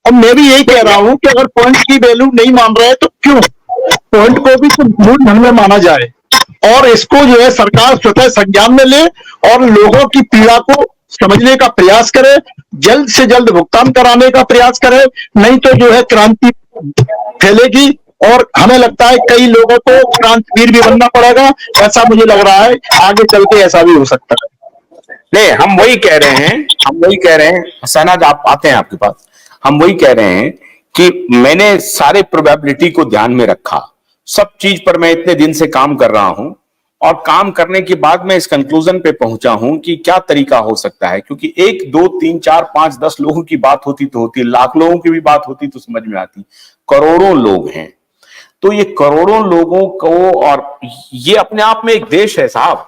और मैं भी यही कह रहा हूं कि अगर पॉइंट की वैल्यू नहीं मान रहे तो क्यों, पॉइंट को भी तो मूल ढंग में माना जाए और इसको जो है सरकार स्वतः संज्ञान में ले और लोगों की पीड़ा को समझने का प्रयास करे, जल्द से जल्द भुगतान कराने का प्रयास करे, नहीं तो जो है क्रांति फैलेगी और हमें लगता है कई लोगों को क्रांतिवीर भी बनना पड़ेगा, ऐसा मुझे लग रहा है आगे चल के ऐसा भी हो सकता है। नहीं, हम वही कह रहे हैं शहनाज, आप आते हैं आपके पास। हम वही कह रहे हैं कि मैंने सारे प्रोबेबिलिटी को ध्यान में रखा, सब चीज पर मैं इतने दिन से काम कर रहा हूं और काम करने के बाद मैं इस कंक्लूजन पे पहुंचा हूं कि क्या तरीका हो सकता है, क्योंकि 1 2 3 4 5 10 लोगों की बात होती तो होती, लाख लोगों की भी बात होती तो समझ में आती, करोड़ों लोग हैं। तो ये करोड़ों लोगों को, और ये अपने आप में एक देश है साहब।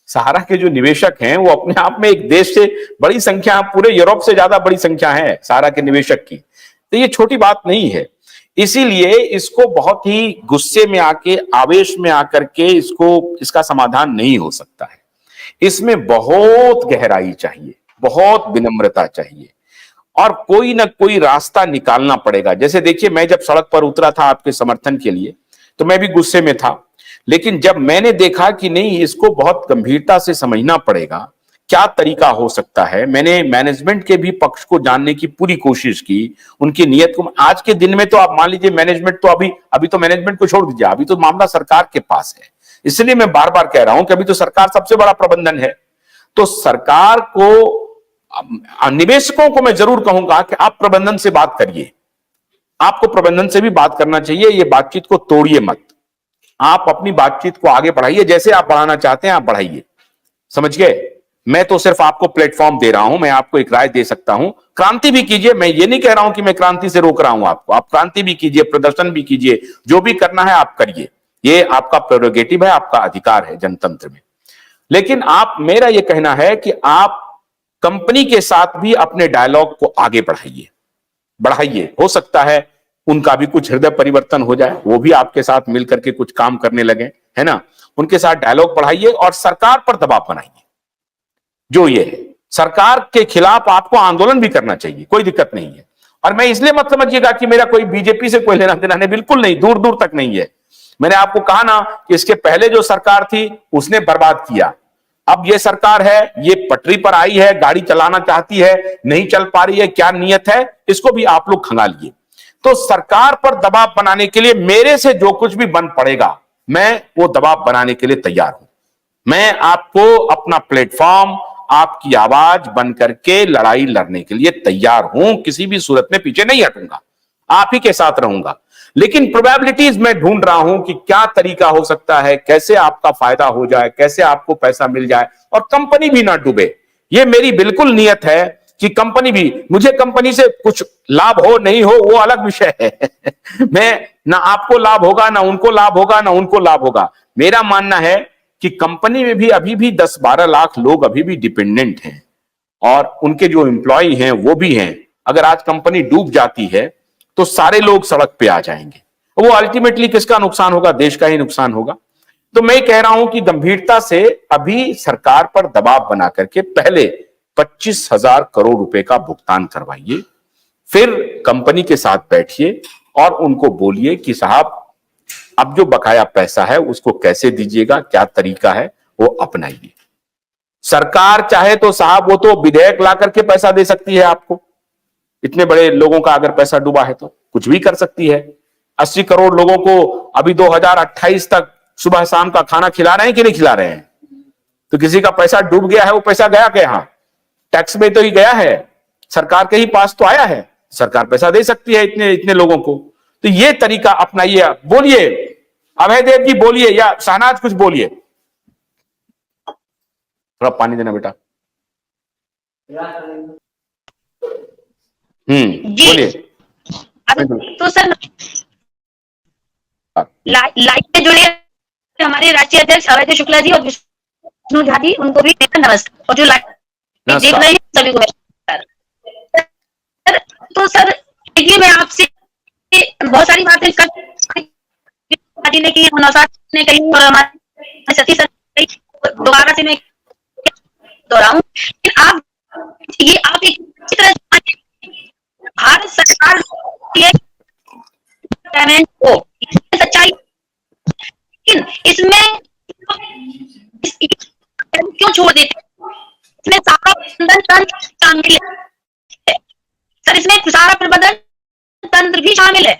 सहारा के जो निवेशक हैं वो अपने आप में एक देश से बड़ी संख्या, पूरे यूरोप से ज्यादा बड़ी संख्या है सहारा के निवेशक की। तो ये छोटी बात नहीं है। इसीलिए इसको बहुत ही गुस्से में आके, आवेश में आकर के इसका समाधान नहीं हो सकता है। इसमें बहुत गहराई चाहिए, बहुत विनम्रता चाहिए और कोई ना कोई रास्ता निकालना पड़ेगा। जैसे देखिए, मैं जब सड़क पर उतरा था आपके समर्थन के लिए तो मैं भी गुस्से में था, लेकिन जब मैंने देखा कि नहीं, इसको बहुत गंभीरता से समझना पड़ेगा, क्या तरीका हो सकता है, मैंने मैनेजमेंट के भी पक्ष को जानने की पूरी कोशिश की, उनकी नीयत को। आज के दिन में तो आप मान लीजिए मैनेजमेंट तो अभी तो मैनेजमेंट को छोड़ दीजिए, अभी तो मामला सरकार के पास है। इसलिए मैं बार बार कह रहा हूं कि अभी तो सरकार सबसे बड़ा प्रबंधन है। तो सरकार को, निवेशकों को मैं जरूर कहूंगा कि आप प्रबंधन से बात करिए, आपको प्रबंधन से भी बात करना चाहिए। ये बातचीत को तोड़िए मत, आप अपनी बातचीत को आगे बढ़ाइए, जैसे आप बढ़ाना चाहते हैं आप बढ़ाइए, समझ गए। मैं तो सिर्फ आपको प्लेटफॉर्म दे रहा हूं, मैं आपको एक राय दे सकता हूं। क्रांति भी कीजिए, मैं ये नहीं कह रहा हूं कि मैं क्रांति से रोक रहा हूं आपको, आप क्रांति भी कीजिए, प्रदर्शन भी कीजिए, जो भी करना है आप करिए, ये आपका प्रेरोगेटिव है, आपका अधिकार है जनतंत्र में। लेकिन मेरा यह कहना है कि आप कंपनी के साथ भी अपने डायलॉग को आगे बढ़ाइए। हो सकता है उनका भी कुछ हृदय परिवर्तन हो जाए, वो भी आपके साथ मिलकर के कुछ काम करने लगे, है ना। उनके साथ डायलॉग बढ़ाइए और सरकार पर दबाव बनाइए। जो ये है, सरकार के खिलाफ आपको आंदोलन भी करना चाहिए, कोई दिक्कत नहीं है। और मैं इसलिए मत समझिएगा कि मेरा कोई बीजेपी से कोई लेना देना नहीं, बिल्कुल नहीं, दूर दूर तक नहीं है। मैंने आपको कहा ना कि इसके पहले जो सरकार थी उसने बर्बाद किया, अब ये सरकार है, ये पटरी पर आई है, गाड़ी चलाना चाहती है, नहीं चल पा रही है, क्या नियत है इसको भी आप लोग खंगालिए। तो सरकार पर दबाव बनाने के लिए मेरे से जो कुछ भी बन पड़ेगा, मैं वो दबाव बनाने के लिए तैयार हूं। मैं आपको अपना प्लेटफॉर्म, आपकी आवाज बन करके लड़ाई लड़ने के लिए तैयार हूं, किसी भी सूरत में पीछे नहीं हटूंगा, आप ही के साथ रहूंगा। लेकिन प्रोबेबिलिटीज मैं ढूंढ रहा हूं कि क्या तरीका हो सकता है, कैसे आपका फायदा हो जाए, कैसे आपको पैसा मिल जाए और कंपनी भी ना डूबे। ये मेरी बिल्कुल नियत है कि कंपनी भी, मुझे कंपनी से कुछ लाभ हो नहीं हो वो अलग विषय है मैं, ना आपको लाभ होगा, ना उनको लाभ होगा, ना उनको लाभ होगा। मेरा मानना है कि कंपनी में भी अभी भी 10-12 लाख लोग अभी भी डिपेंडेंट हैं और उनके जो एम्प्लॉय हैं वो भी हैं। अगर आज कंपनी डूब जाती है तो सारे लोग सड़क पे आ जाएंगे, वो अल्टीमेटली किसका नुकसान होगा, देश का ही नुकसान होगा। तो मैं कह रहा हूं कि गंभीरता से अभी सरकार पर दबाव बना करके पहले 25,000 करोड़ रुपए का भुगतान करवाइए, फिर कंपनी के साथ बैठिए और उनको बोलिए कि साहब अब जो बकाया पैसा है उसको कैसे दीजिएगा, क्या तरीका है वो अपनाइए। सरकार चाहे तो साहब वो तो विधेयक ला करके पैसा दे सकती है आपको, इतने बड़े लोगों का अगर पैसा डूबा है तो कुछ भी कर सकती है। 80 करोड़ लोगों को अभी 2028 तक सुबह शाम का खाना खिला रहे हैं कि नहीं खिला रहे हैं। तो किसी का पैसा डूब गया है, वो पैसा गया कहां, टैक्स में तो ही गया है, सरकार के ही पास तो आया है, सरकार पैसा दे सकती है इतने इतने लोगों को। तो ये तरीका अपनाइए। बोलिए अभय देव जी, बोलिए, या शहनाज कुछ बोलिए। थोड़ा पानी देना बेटा। बोलिए। तो सर लाइव पे जुड़े हमारे राष्ट्रीय अध्यक्ष अभय शुक्ला जी और विष्णु झा जी, उनको भी नमस्कार, और जो लाइव देख रहे हैं सभी को नमस्कार। तो सर देखिए, मैं आपसे बहुत सारी बातें ने की, ने कही और हमारे सतीश सर दोबारा से मैं दोहराऊं, आप ये आप एक तरह भारत सरकार पेमेंट हो, ये सच्चाई। लेकिन इसमें क्यों छोड़ देते, इसमें सारा प्रबंधन तंत्र शामिल है सर, इसमें सारा प्रबंधन तंत्र भी शामिल है,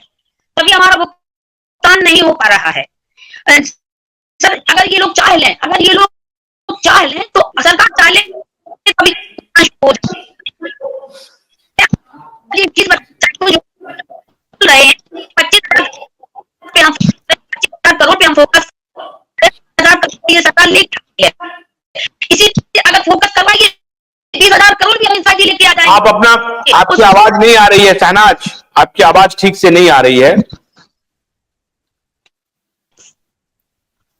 तभी हमारा भुगतान नहीं हो पा रहा है सर। अगर ये लोग चाह लें, तो सरकार चाह ले तभी हो रहे हैं 25 करोड़ पे हम फोकस, 10,000 करोड़ ये सरकार लेके है, इसी अगर फोकस करवाइए 20,000 करोड़ भी हम इंसान की लेके आ जाएंगे। आप अपना, आपकी आवाज नहीं आ रही है शहनाज, आपकी आवाज ठीक से नहीं आ रही है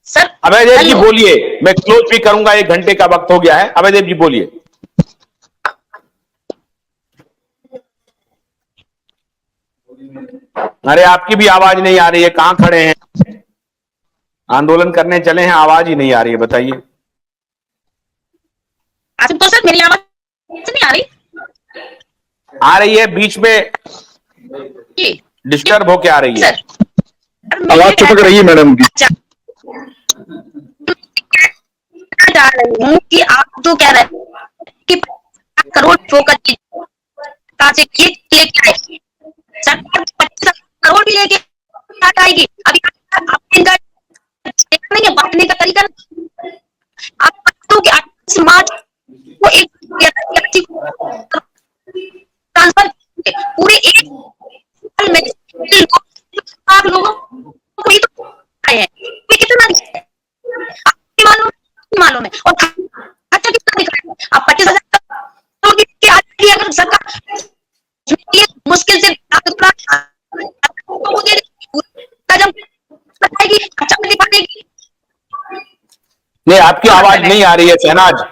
सर। अभय देव जी बोलिए, मैं क्लोज भी करूंगा, 1 घंटे का वक्त हो गया है। अभय देव जी बोलिए। अरे आपकी भी आवाज नहीं आ रही है, कहां खड़े हैं? आंदोलन करने चले हैं, आवाज ही नहीं आ रही है, बताइए। तो सर मेरी आवाज नहीं आ रही है, बीच में डिस्टर्ब होके आ रही है। आवाज चिपक रही है मैडम की। जा रही हूँ कि आप जो कह रहे हैं कि करोड़ फोकस से लेके आए, सरकार 25 करोड़ भी लेके आएगी। अभी आपने बांटने का तरीका, आप समाज को एक ट्रांसफर पूरे 1 साल में लोगों को ही तो आए हैं, कितना मालूम है, और खर्चा कितना दिख रहा है। आप 25,000 अगर सरकार मुश्किल से नहीं, आपकी आवाज नहीं आ रही है शहनाज।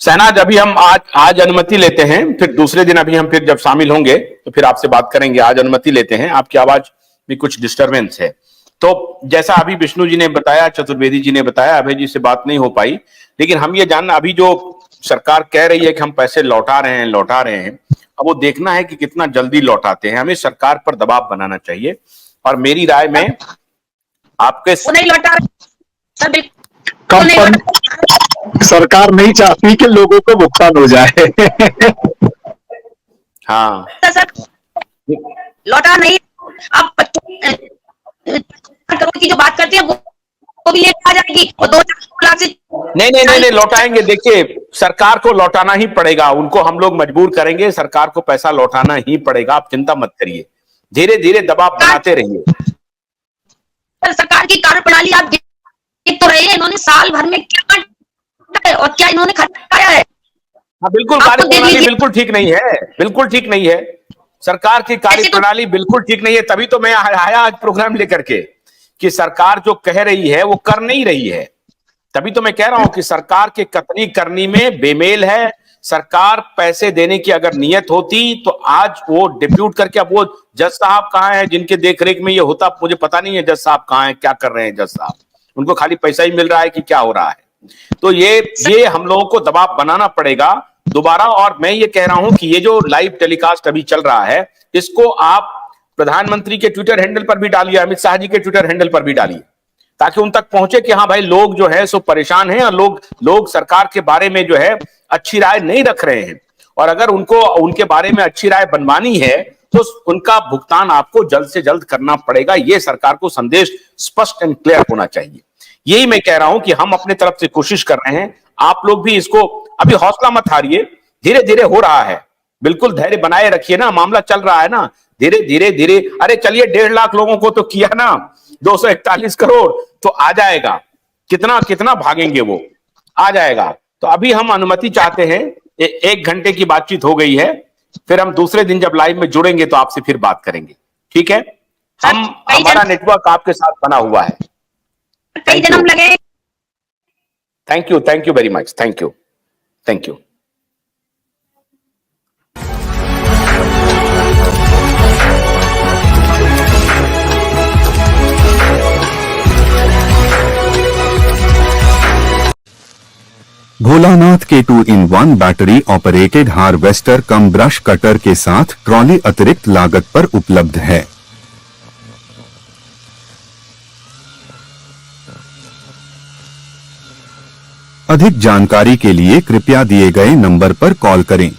शहनाज, अभी हम आज अनुमति लेते हैं, फिर दूसरे दिन अभी हम फिर जब शामिल होंगे तो फिर आपसे बात करेंगे। आज अनुमति लेते हैं, आपकी आवाज में कुछ डिस्टरबेंस है। तो जैसा अभी विष्णु जी ने बताया, चतुर्वेदी जी ने बताया, अभय जी से बात नहीं हो पाई, लेकिन हम ये जानना, अभी जो सरकार कह रही है कि हम पैसे लौटा रहे हैं, अब वो देखना है कि कितना जल्दी लौटाते हैं। हमें सरकार पर दबाव बनाना चाहिए, और मेरी राय में आपके सरकार नहीं चाहती कि लोगों को भुगतान हो जाए। हाँ, लौटा नहीं, आप 25 करोड़ की जो बात करते हैं वो भी लेकर आ जाएगी, और 2 लाख से नहीं लौटाएंगे। देखिए, सरकार को लौटाना ही पड़ेगा, उनको हम लोग मजबूर करेंगे, सरकार को पैसा लौटाना ही पड़ेगा। आप चिंता मत करिए, धीरे धीरे दबाव बनाते रहिए। सरकार की कार्यप्रणाली आप देख तो रहे हैं, इन्होंने साल भर में क्या और क्या इन्होंने खर्चाया है। हाँ, बिल्कुल कार्यप्रणाली बिल्कुल ठीक नहीं है, बिल्कुल ठीक नहीं है। सरकार की कार्यप्रणाली बिल्कुल ठीक नहीं है, तभी तो मैं आया आज प्रोग्राम लेकर के कि सरकार जो कह रही है वो कर नहीं रही है। तभी तो मैं कह रहा हूं कि सरकार के कथनी करनी में बेमेल है। सरकार पैसे देने की अगर नियत होती तो आज वो डिप्यूट करके, अब वो जज साहब कहाँ हैं जिनके देखरेख में ये होता, मुझे पता नहीं है जज साहब कहाँ हैं, क्या कर रहे हैं जज साहब, उनको खाली पैसा ही मिल रहा है कि क्या हो रहा है। तो ये हम लोगों को दबाव बनाना पड़ेगा दोबारा। और मैं ये कह रहा हूं कि ये जो लाइव टेलीकास्ट अभी चल रहा है, इसको आप प्रधानमंत्री के ट्विटर हैंडल पर भी डालिए, अमित शाह जी के ट्विटर हैंडल पर भी डालिए, ताकि उन तक पहुंचे कि हाँ भाई, लोग जो है सो परेशान हैं, और लोग सरकार के बारे में जो है अच्छी राय नहीं रख रहे हैं। और अगर उनको उनके बारे में अच्छी राय बनवानी है तो उनका भुगतान आपको जल्द से जल्द करना पड़ेगा। ये सरकार को संदेश स्पष्ट एंड क्लियर होना चाहिए। यही मैं कह रहा हूं कि हम अपने तरफ से कोशिश कर रहे हैं, आप लोग भी इसको, अभी हौसला मत हारिए, धीरे धीरे हो रहा है, बिल्कुल धैर्य बनाए रखिए ना, मामला चल रहा है ना, धीरे धीरे। अरे चलिए, 1.5 लाख लोगों को तो किया ना, 241 करोड़ तो आ जाएगा। कितना भागेंगे, वो आ जाएगा। तो अभी हम अनुमति चाहते हैं, 1 घंटे की बातचीत हो गई है, फिर हम दूसरे दिन जब लाइव में जुड़ेंगे तो आपसे फिर बात करेंगे, ठीक है? हमारा नेटवर्क आपके साथ बना हुआ है। Thank you very much, thank you. Bholanath के 2-in-1 बैटरी ऑपरेटेड हार्वेस्टर कम ब्रश कटर के साथ ट्रॉली अतिरिक्त लागत पर उपलब्ध है। अधिक जानकारी के लिए कृपया दिए गए नंबर पर कॉल करें।